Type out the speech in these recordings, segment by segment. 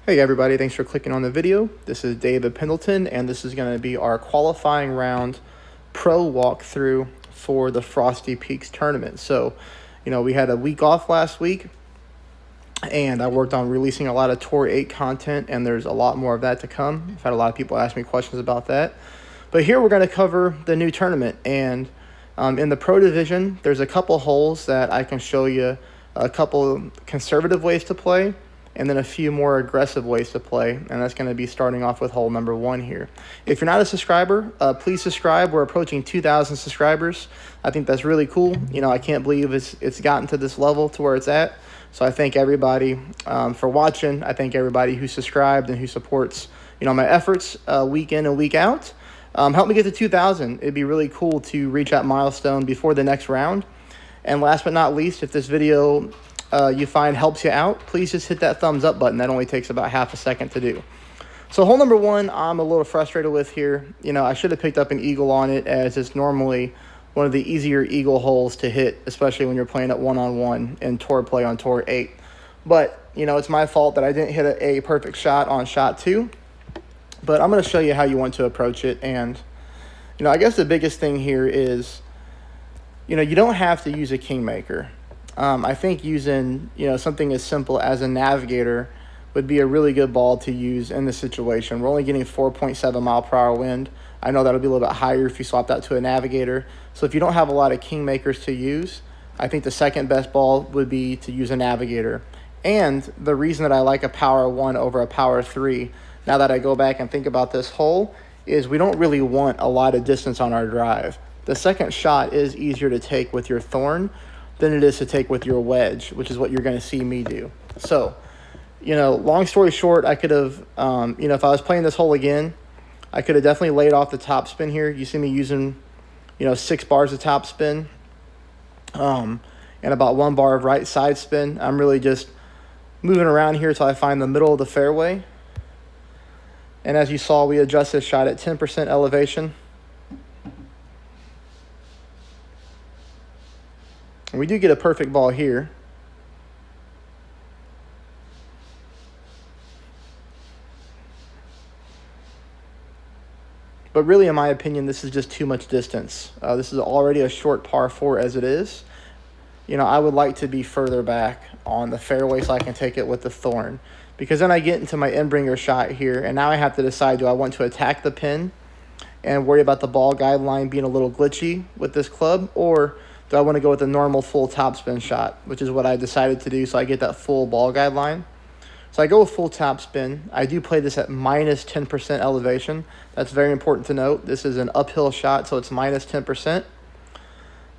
Hey everybody, thanks for clicking on the video. This is David Pendleton, and this is going to be our qualifying round pro walkthrough for the Frosty Peaks tournament. So, we had a week off last week, and I worked on releasing a lot of Tour 8 content, and there's a lot more of that to come. I've had a lot of people ask me questions about that. But here we're going to cover the new tournament, and in the pro division, there's a couple holes that I can show you a couple conservative ways to play, and then a few more aggressive ways to play, and that's going to be starting off with hole number 1 here. If you're not a subscriber, please subscribe. We're approaching 2,000 subscribers. I think that's really cool. I can't believe it's gotten to this level to where it's at. So I thank everybody for watching. I thank everybody who subscribed and who supports my efforts week in and week out. Help me get to 2,000. It'd be really cool to reach that milestone before the next round. And last but not least, if this video you find helps you out, please just hit that thumbs up button. That only takes about half a second to do. So hole number 1, I'm a little frustrated with here. I should have picked up an eagle on it, as it's normally one of the easier eagle holes to hit, especially when you're playing at one-on-one in tour play on Tour 8. But, it's my fault that I didn't hit a perfect shot on shot 2. But I'm going to show you how you want to approach it. And, I guess the biggest thing here is, you don't have to use a kingmaker. I think using, something as simple as a navigator would be a really good ball to use in this situation. We're only getting 4.7 mile per hour wind. I know that'll be a little bit higher if you swapped out to a navigator. So if you don't have a lot of kingmakers to use, I think the second best ball would be to use a navigator. And the reason that I like a power 1 over a power 3, now that I go back and think about this hole, is we don't really want a lot of distance on our drive. The second shot is easier to take with your thorn than it is to take with your wedge, which is what you're going to see me do. So, long story short, I could have, if I was playing this hole again, I could have definitely laid off the top spin here. You see me using, 6 bars of top spin, and about 1 bar of right side spin. I'm really just moving around here until I find the middle of the fairway. And as you saw, we adjust this shot at 10% elevation. And we do get a perfect ball here. But really, in my opinion, this is just too much distance. This is already a short par 4 as it is. I would like to be further back on the fairway so I can take it with the thorn. Because then I get into my end-bringer shot here, and now I have to decide, do I want to attack the pin and worry about the ball guideline being a little glitchy with this club, or do I want to go with a normal full topspin shot, which is what I decided to do, so I get that full ball guideline. So I go with full topspin. I do play this at minus 10% elevation. That's very important to note. This is an uphill shot, so it's minus 10%.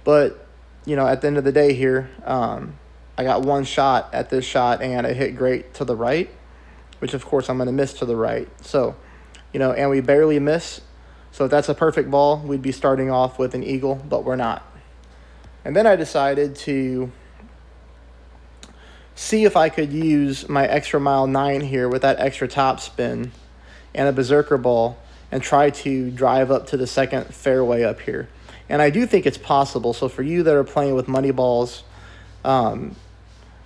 But, at the end of the day here, I got 1 shot at this shot, and I hit great to the right, which, of course, I'm going to miss to the right. So, and we barely miss. So if that's a perfect ball, we'd be starting off with an eagle, but we're not. And then I decided to see if I could use my extra mile 9 here with that extra top spin and a berserker ball and try to drive up to the second fairway up here. And I do think it's possible. So for you that are playing with money balls, and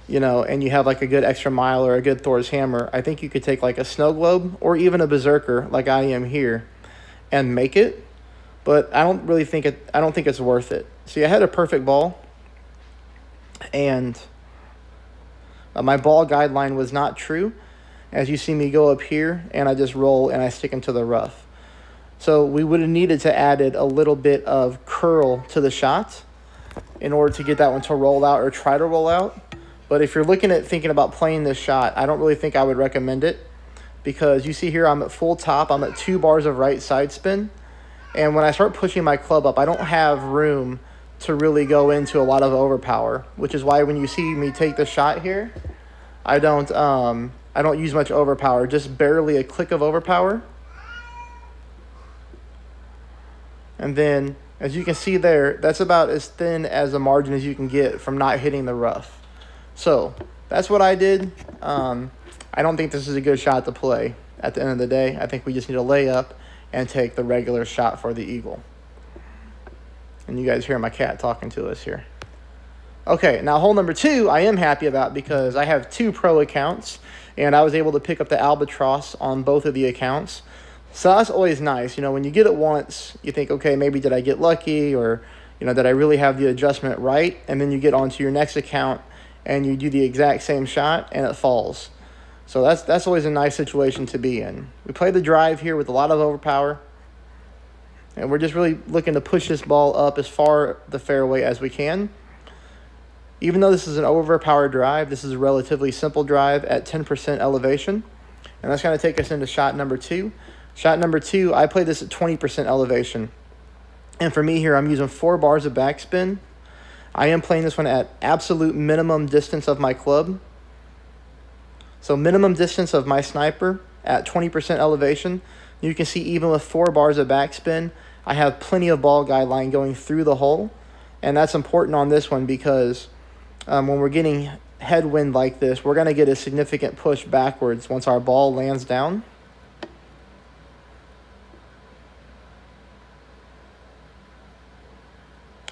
you have like a good extra mile or a good Thor's hammer, I think you could take like a snow globe or even a berserker like I am here and make it. But I don't think it's worth it. See, I had a perfect ball, and my ball guideline was not true. As you see me go up here, and I just roll and I stick into the rough. So we would have needed to added a little bit of curl to the shot in order to get that one to roll out or try to roll out. But if you're thinking about playing this shot, I don't really think I would recommend it, because you see here I'm at full top. I'm at 2 bars of right side spin. And when I start pushing my club up, I don't have room to really go into a lot of overpower, which is why when you see me take the shot here, I don't use much overpower, just barely a click of overpower. And then, as you can see there, that's about as thin as a margin as you can get from not hitting the rough. So that's what I did. I don't think this is a good shot to play at the end of the day. I think we just need to lay up and take the regular shot for the eagle. And you guys hear my cat talking to us here. Okay, now hole number 2 I am happy about because I have 2 pro accounts, and I was able to pick up the albatross on both of the accounts. So that's always nice. You know, when you get it once, you think, okay, maybe did I get lucky, or, you know, did I really have the adjustment right? And then you get onto your next account and you do the exact same shot and it falls. So that's always a nice situation to be in. We play the drive here with a lot of overpower, and we're just really looking to push this ball up as far the fairway as we can. Even though this is an overpowered drive, this is a relatively simple drive at 10% elevation. And that's going to take us into shot number 2. Shot number 2, I play this at 20% elevation. And for me here, I'm using 4 bars of backspin. I am playing this one at absolute minimum distance of my club. So minimum distance of my sniper at 20% elevation. You can see even with 4 bars of backspin, I have plenty of ball guideline going through the hole. And that's important on this one because when we're getting headwind like this, we're going to get a significant push backwards once our ball lands down.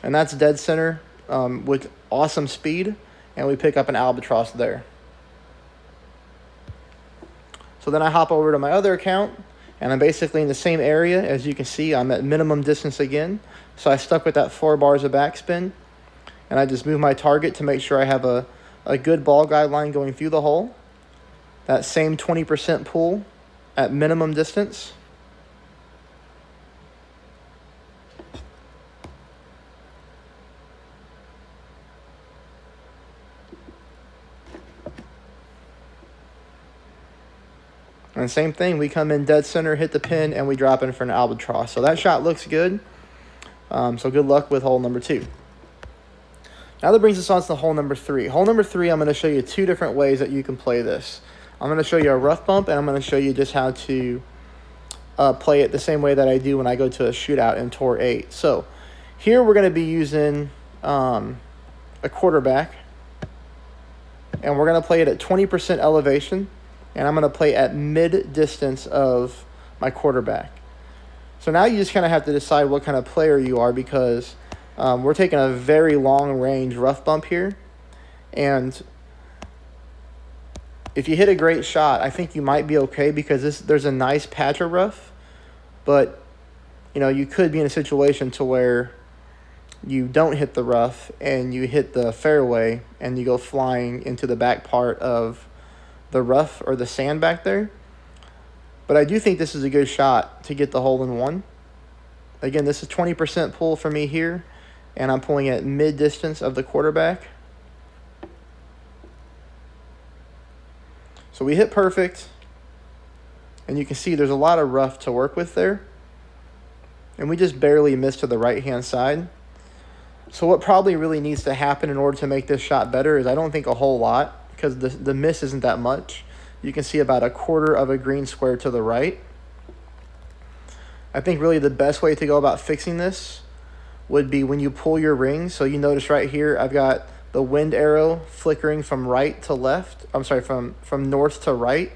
And that's dead center with awesome speed, and we pick up an albatross there. So then I hop over to my other account, and I'm basically in the same area. As you can see, I'm at minimum distance again. So I stuck with that 4 bars of backspin, and I just move my target to make sure I have a good ball guideline going through the hole. That same 20% pull at minimum distance. And same thing, we come in dead center, hit the pin, and we drop in for an albatross. So that shot looks good. So good luck with hole number 2. Now that brings us on to hole number 3. Hole number 3, I'm going to show you 2 different ways that you can play this. I'm going to show you a rough bump, and I'm going to show you just how to play it the same way that I do when I go to a shootout in Tour 8. So here we're going to be using a quarterback, and we're going to play it at 20% elevation, and I'm going to play at mid-distance of my quarterback. So now you just kind of have to decide what kind of player you are because we're taking a very long-range rough bump here. And if you hit a great shot, I think you might be okay because there's a nice patch of rough. But, you know, you could be in a situation to where you don't hit the rough and you hit the fairway and you go flying into the back part of the rough or the sand back there. But I do think this is a good shot to get the hole in one. Again, this is 20% pull for me here, and I'm pulling at mid-distance of the quarterback. So we hit perfect, and you can see there's a lot of rough to work with there. And we just barely missed to the right-hand side. So what probably really needs to happen in order to make this shot better is I don't think a whole lot, because the miss isn't that much. You can see about a quarter of a green square to the right. I think really the best way to go about fixing this would be when you pull your rings. So you notice right here, I've got the wind arrow flickering from right to left. I'm sorry, from north to right.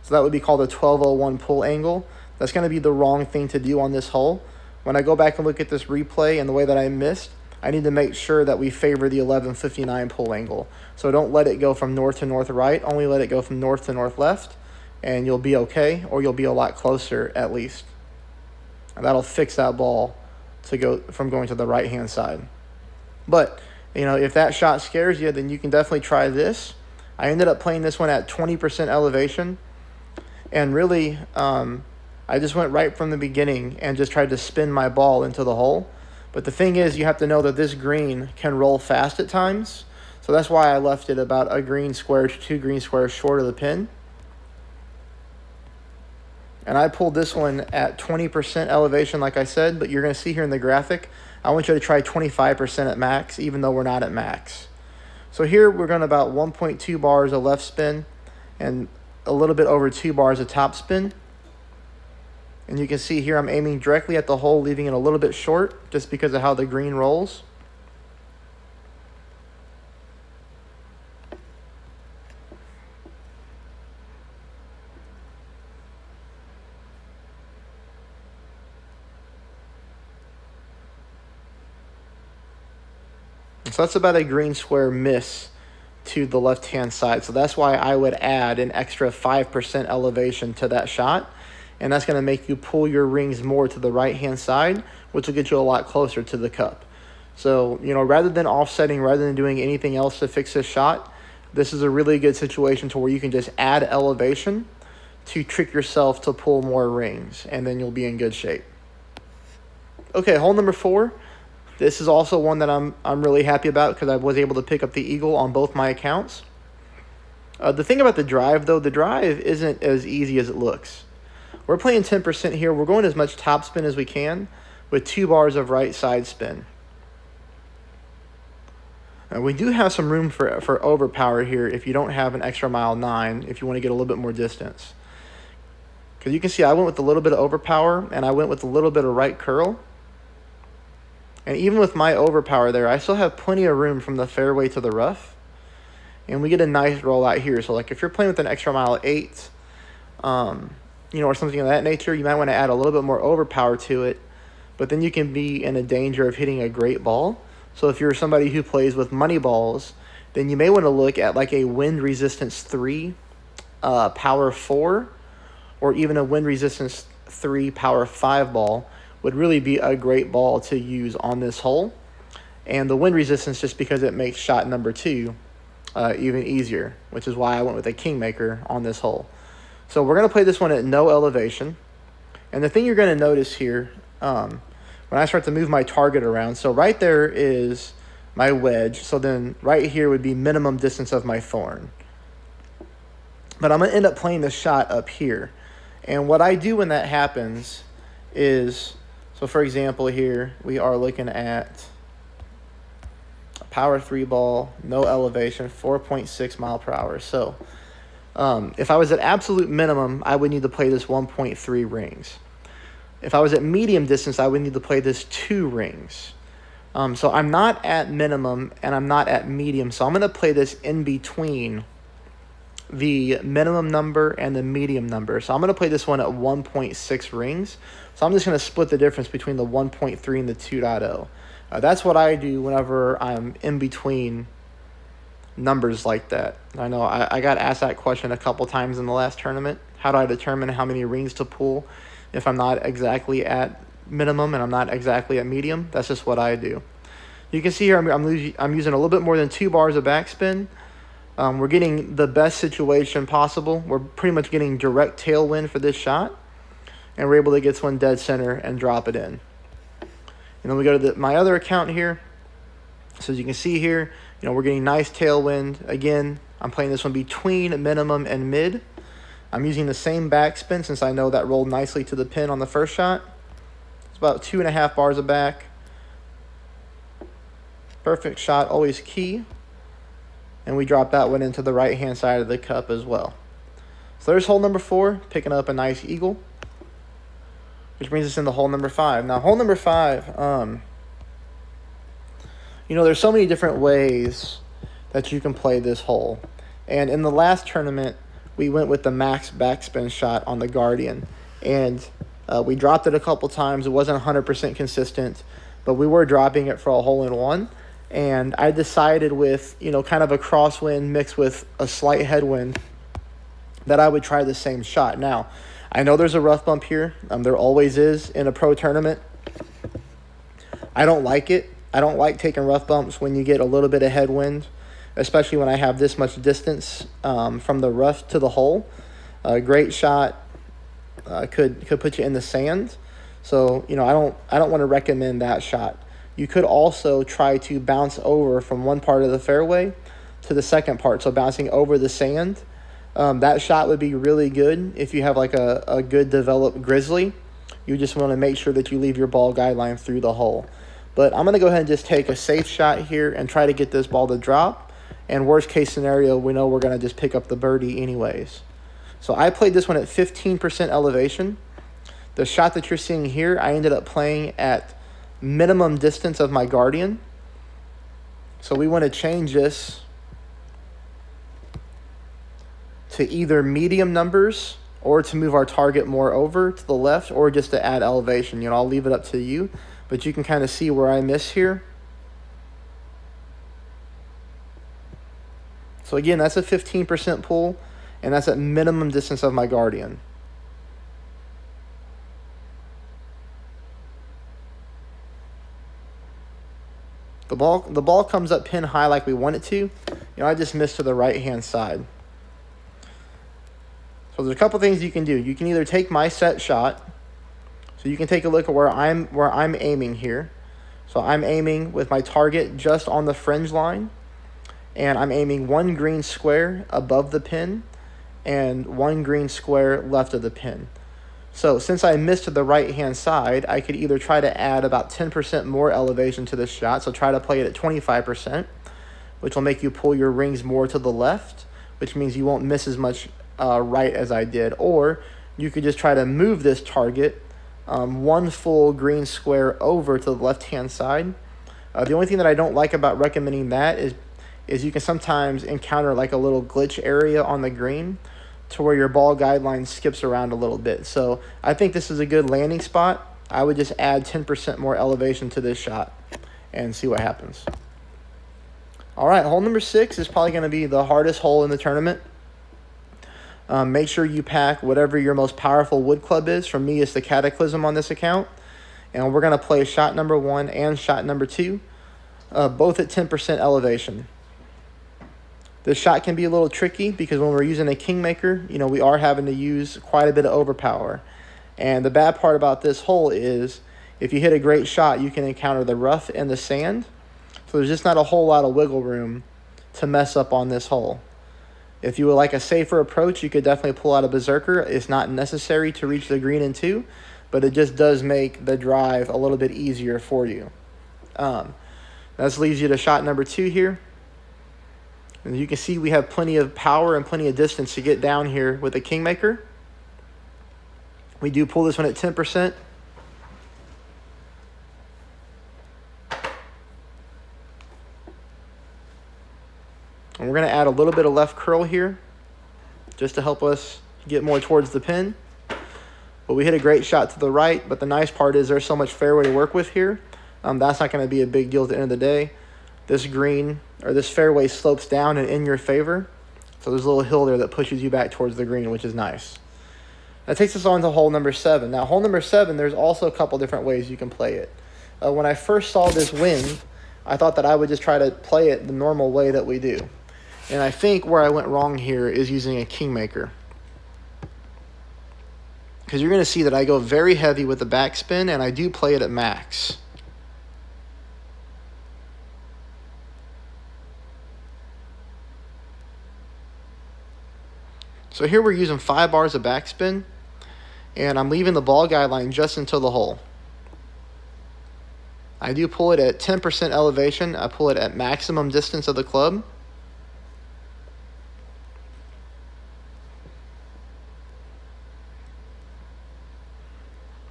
So that would be called a 1201 pull angle. That's going to be the wrong thing to do on this hole. When I go back and look at this replay and the way that I missed, I need to make sure that we favor the 1159 pull angle. So don't let it go from north to north right, only let it go from north to north left, and you'll be okay, or you'll be a lot closer at least. And that'll fix that ball to go from going to the right-hand side. But, you know, if that shot scares you, then you can definitely try this. I ended up playing this one at 20% elevation, and really, I just went right from the beginning and just tried to spin my ball into the hole. But the thing is, you have to know that this green can roll fast at times. So that's why I left it about a green square to 2 green squares short of the pin. And I pulled this one at 20% elevation, like I said, but you're going to see here in the graphic, I want you to try 25% at max, even though we're not at max. So here we're going about 1.2 bars of left spin and a little bit over 2 bars of top spin. And you can see here I'm aiming directly at the hole, leaving it a little bit short just because of how the green rolls. So that's about a green square miss to the left-hand side. So that's why I would add an extra 5% elevation to that shot. And that's going to make you pull your rings more to the right-hand side, which will get you a lot closer to the cup. So, you know, rather than offsetting, rather than doing anything else to fix this shot, this is a really good situation to where you can just add elevation to trick yourself to pull more rings, and then you'll be in good shape. Okay, hole number 4. This is also one that I'm really happy about because I was able to pick up the eagle on both my accounts. The thing about the drive, though, the drive isn't as easy as it looks. We're playing 10% here. We're going as much topspin as we can with 2 bars of right side spin. We do have some room for overpower here if you don't have an extra mile 9, if you want to get a little bit more distance. Because you can see I went with a little bit of overpower, and I went with a little bit of right curl. And even with my overpower there, I still have plenty of room from the fairway to the rough. And we get a nice roll out here. So like if you're playing with an extra mile 8, you know, or something of that nature, you might want to add a little bit more overpower to it. But then you can be in a danger of hitting a great ball. So if you're somebody who plays with money balls, then you may want to look at like a wind resistance 3, power 4, or even a wind resistance 3, power 5 ball would really be a great ball to use on this hole. And the wind resistance, just because it makes shot number 2 even easier, which is why I went with a kingmaker on this hole. So we're going to play this one at no elevation. And the thing you're going to notice here, when I start to move my target around, so right there is my wedge. So then right here would be minimum distance of my thorn. But I'm going to end up playing this shot up here. And what I do when that happens is, so for example here, we are looking at a power 3 ball, no elevation, 4.6 mile per hour. So if I was at absolute minimum, I would need to play this 1.3 rings. If I was at medium distance, I would need to play this 2 rings. So I'm not at minimum and I'm not at medium. So I'm going to play this in between the minimum number and the medium number. So I'm going to play this one at 1.6 rings. So I'm just going to split the difference between the 1.3 and the 2.0. That's what I do whenever I'm in between numbers like that. I know I got asked that question a couple times in the last tournament. How do I determine how many rings to pull if I'm not exactly at minimum and I'm not exactly at medium? That's just what I do. You can see here I'm using a little bit more than 2 bars of backspin. We're getting the best situation possible. We're pretty much getting direct tailwind for this shot. And we're able to get this one dead center and drop it in. And then we go to my other account here. So as you can see here, you know, we're getting nice tailwind. Again, I'm playing this one between minimum and mid. I'm using the same backspin since I know that rolled nicely to the pin on the first shot. It's about 2.5 bars of back. Perfect shot, always key. And we drop that one into the right-hand side of the cup as well. So there's hole number 4, picking up a nice eagle. Which brings us into hole number 5. Now, hole number 5, you know, there's so many different ways that you can play this hole. And in the last tournament, we went with the max backspin shot on the Guardian. And we dropped it a couple times. It wasn't 100% consistent, but we were dropping it for a hole-in-one. And I decided with, you know, kind of a crosswind mixed with a slight headwind that I would try the same shot. Now, I know there's a rough bump here. There always is in a pro tournament. I don't like it. I don't like taking rough bumps when you get a little bit of headwind, especially when I have this much distance from the rough to the hole. A great shot could put you in the sand. So, you know, I don't want to recommend that shot. You could also try to bounce over from one part of the fairway to the second part, so bouncing over the sand. That shot would be really good if you have like a good developed grizzly. You just want to make sure that you leave your ball guideline through the hole. But I'm going to go ahead and just take a safe shot here and try to get this ball to drop. And worst case scenario, we know we're going to just pick up the birdie anyways. So I played this one at 15% elevation. The shot that you're seeing here, I ended up playing at minimum distance of my Guardian. So we want to change this to either medium numbers or to move our target more over to the left or just to add elevation. You know, I'll leave it up to you, but you can kind of see where I miss here. So again, that's a 15% pull, and that's at minimum distance of my Guardian. The ball comes up pin high like we want it to. I just missed to the right-hand side. So there's a couple things you can do. You can either take my set shot. So you can take a look at where I'm aiming here. So I'm aiming with my target just on the fringe line. And I'm aiming one green square above the pin and one green square left of the pin. So since I missed to the right-hand side, I could either try to add about 10% more elevation to this shot. So try to play it at 25%, which will make you pull your rings more to the left, which means you won't miss as much right as I did. Or you could just try to move this target one full green square over to the left-hand side. The only thing that I don't like about recommending that is you can sometimes encounter like a little glitch area on the green to where your ball guideline skips around a little bit. So I think this is a good landing spot. I would just add 10% more elevation to this shot and see what happens. All right, hole number 6 is probably going to be the hardest hole in the tournament. Make sure you pack whatever your most powerful wood club is. For me, it's the Cataclysm on this account. And we're going to play shot number 1 and shot number 2, both at 10% elevation. This shot can be a little tricky because when we're using a Kingmaker, we are having to use quite a bit of overpower. And the bad part about this hole is if you hit a great shot, you can encounter the rough and the sand. So there's just not a whole lot of wiggle room to mess up on this hole. If you would like a safer approach, you could definitely pull out a Berserker. It's not necessary to reach the green in 2, but it just does make the drive a little bit easier for you. This leaves you to shot number 2 here. And you can see we have plenty of power and plenty of distance to get down here with the Kingmaker. We do pull this one at 10%. And we're going to add a little bit of left curl here just to help us get more towards the pin. But we hit a great shot to the right, but the nice part is there's so much fairway to work with here. That's not going to be a big deal at the end of the day. This green, or this fairway, slopes down and in your favor. So there's a little hill there that pushes you back towards the green, which is nice. That takes us on to hole number 7. Now, hole number 7, there's also a couple different ways you can play it. When I first saw this wind, I thought that I would just try to play it the normal way that we do. And I think where I went wrong here is using a Kingmaker. Because you're going to see that I go very heavy with the backspin, and I do play it at max. So here we're using 5 bars of backspin, and I'm leaving the ball guideline just into the hole. I do pull it at 10% elevation. I pull it at maximum distance of the club.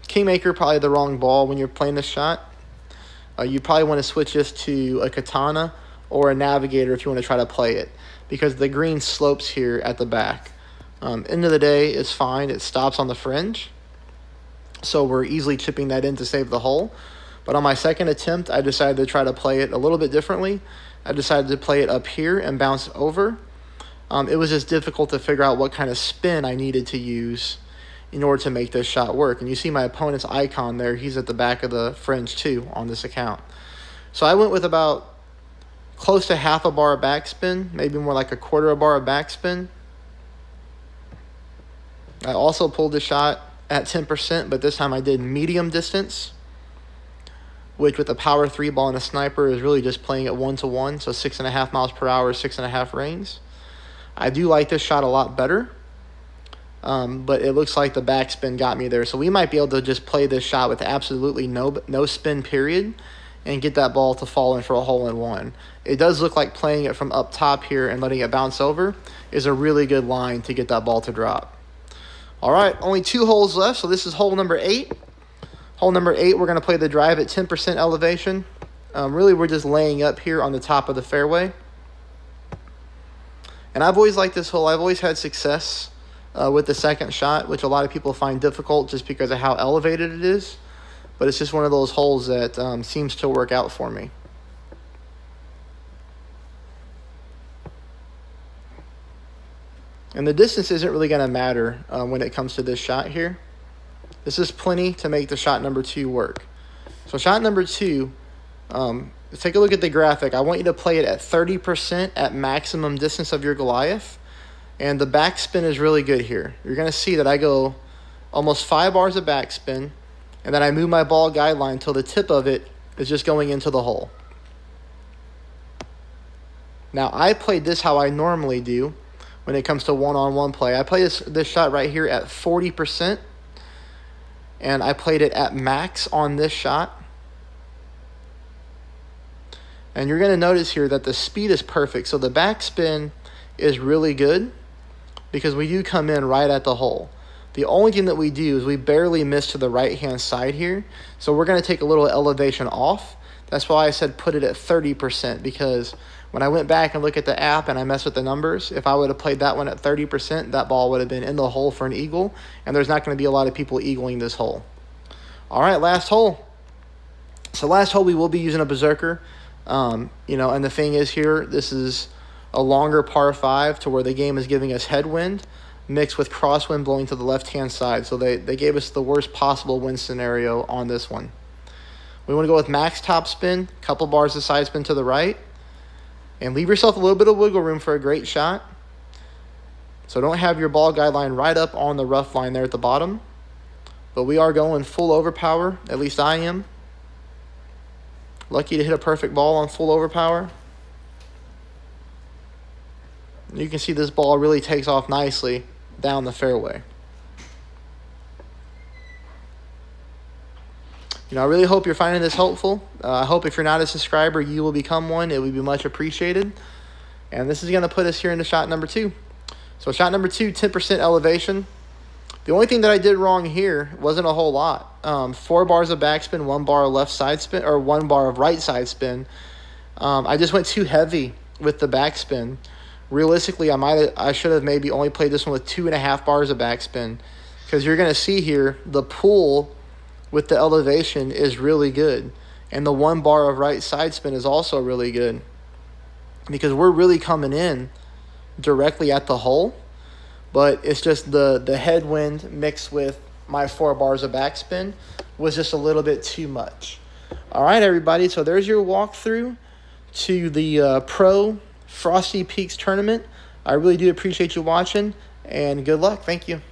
Kingmaker, probably the wrong ball when you're playing this shot. You probably want to switch this to a Katana or a Navigator if you want to try to play it, because the green slopes here at the back. End of the day, it's fine. It stops on the fringe. So we're easily chipping that in to save the hole. But on my second attempt, I decided to try to play it a little bit differently. I decided to play it up here and bounce over. It was just difficult to figure out what kind of spin I needed to use in order to make this shot work. And you see my opponent's icon there. He's at the back of the fringe too on this account. So I went with about close to half a bar of backspin, maybe more like a quarter of a bar of backspin. I also pulled the shot at 10%, but this time I did medium distance, which with a power 3 ball and a sniper is really just playing at 1-to-1, so 6.5 miles per hour, 6.5 rings. I do like this shot a lot better, but it looks like the backspin got me there. So we might be able to just play this shot with absolutely no spin period and get that ball to fall in for a hole-in-one. It does look like playing it from up top here and letting it bounce over is a really good line to get that ball to drop. All right, only 2 holes left, so this is hole number 8. Hole number 8, we're going to play the drive at 10% elevation. Really, we're just laying up here on the top of the fairway. And I've always liked this hole. I've always had success with the second shot, which a lot of people find difficult just because of how elevated it is. But it's just one of those holes that seems to work out for me. And the distance isn't really going to matter when it comes to this shot here. This is plenty to make the shot number 2 work. So shot number 2, let's take a look at the graphic. I want you to play it at 30% at maximum distance of your Goliath. And the backspin is really good here. You're going to see that I go almost 5 bars of backspin, and then I move my ball guideline until the tip of it is just going into the hole. Now, I played this how I normally do when it comes to one-on-one play. I play this shot right here at 40%, and I played it at max on this shot. And you're going to notice here that the speed is perfect. So the backspin is really good because we do come in right at the hole. The only thing that we do is we barely miss to the right-hand side here. So we're going to take a little elevation off. That's why I said put it at 30%, because when I went back and looked at the app and I messed with the numbers, if I would have played that one at 30%, that ball would have been in the hole for an eagle, and there's not going to be a lot of people eagling this hole. All right, last hole. So last hole we will be using a berserker. And the thing is here, this is a longer par 5 to where the game is giving us headwind mixed with crosswind blowing to the left-hand side. So they gave us the worst possible wind scenario on this one. We want to go with max top spin, couple bars of side spin to the right, and leave yourself a little bit of wiggle room for a great shot. So don't have your ball guideline right up on the rough line there at the bottom. But we are going full overpower, at least I am. Lucky to hit a perfect ball on full overpower. You can see this ball really takes off nicely down the fairway. I really hope you're finding this helpful. I hope if you're not a subscriber, you will become one. It would be much appreciated. And this is going to put us here into shot number 2. So shot number 2, 10% elevation. The only thing that I did wrong here wasn't a whole lot. 4 bars of backspin, 1 bar of left side spin, or 1 bar of right side spin. I just went too heavy with the backspin. Realistically, I should have maybe only played this one with 2.5 bars of backspin, because you're going to see here the pull with the elevation is really good, and the 1 bar of right side spin is also really good, because we're really coming in directly at the hole. But it's just the headwind mixed with my 4 bars of backspin was just a little bit too much. All right, everybody. So there's your walkthrough to the Pro Frosty Peaks tournament. I really do appreciate you watching, and good luck. Thank you.